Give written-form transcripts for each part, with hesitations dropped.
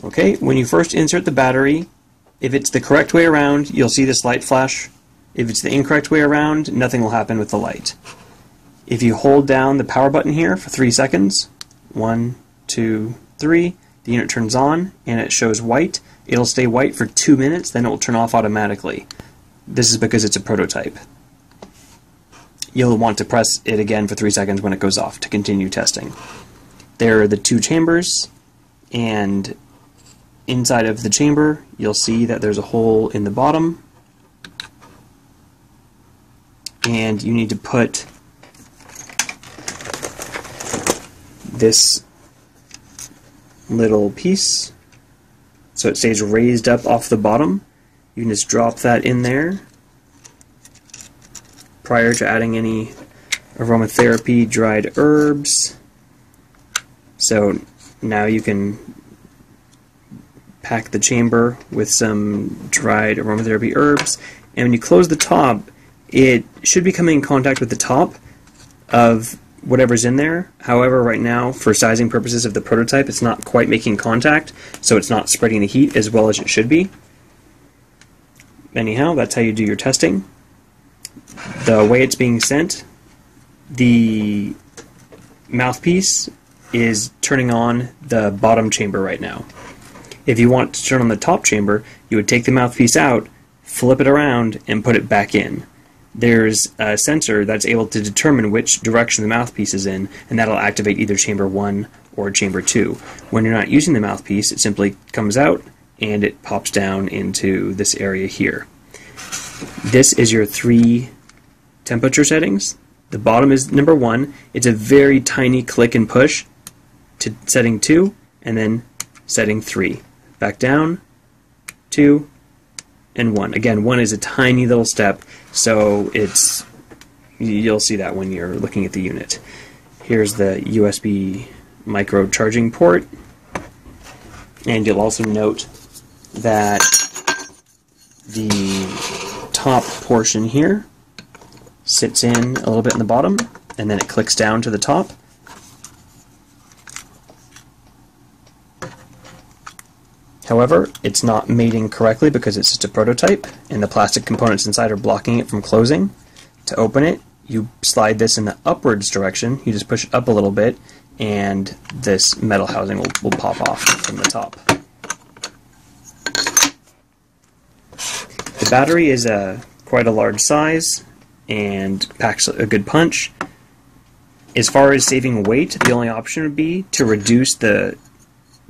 Okay, when you first insert the battery, if it's the correct way around, you'll see this light flash. If it's the incorrect way around, nothing will happen with the light. If you hold down the power button here for 3 seconds, 1, 2, 3, the unit turns on and it shows white. It'll stay white for 2 minutes, then it will turn off automatically. This is because it's a prototype. You'll want to press it again for 3 seconds when it goes off to continue testing. There are the 2 chambers, and inside of the chamber you'll see that there's a hole in the bottom, and you need to put this little piece so it stays raised up off the bottom. You can just drop that in there prior to adding any aromatherapy dried herbs. So now you can pack the chamber with some dried aromatherapy herbs, and when you close the top, it should be coming in contact with the top of whatever's in there. However, right now, for sizing purposes of the prototype, it's not quite making contact, so it's not spreading the heat as well as it should be. Anyhow, that's how you do your testing. The way it's being sent, the mouthpiece is turning on the bottom chamber right now. If you want to turn on the top chamber, you would take the mouthpiece out, flip it around, and put it back in. There's a sensor that's able to determine which direction the mouthpiece is in, and that'll activate either chamber 1 or chamber 2. When you're not using the mouthpiece, it simply comes out and it pops down into this area here. This is your 3 temperature settings. The bottom is number 1. It's a very tiny click and push to setting 2, and then setting 3. Back down, 2, and 1. Again, 1 is a tiny little step, so you'll see that when you're looking at the unit. Here's the USB micro charging port, and you'll also note that the top portion here sits in a little bit in the bottom, and then it clicks down to the top. However, it's not mating correctly because it's just a prototype, and the plastic components inside are blocking it from closing. To open it, you slide this in the upwards direction. You just push it up a little bit, and this metal housing will pop off from the top. The battery is quite a large size and packs a good punch. As far as saving weight, the only option would be to reduce the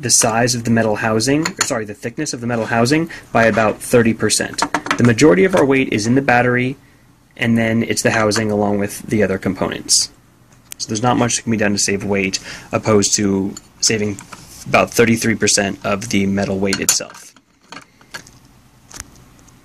size of the metal housing, the thickness of the metal housing by about 30%. The majority of our weight is in the battery, and then it's the housing along with the other components. So there's not much that can be done to save weight, opposed to saving about 33% of the metal weight itself.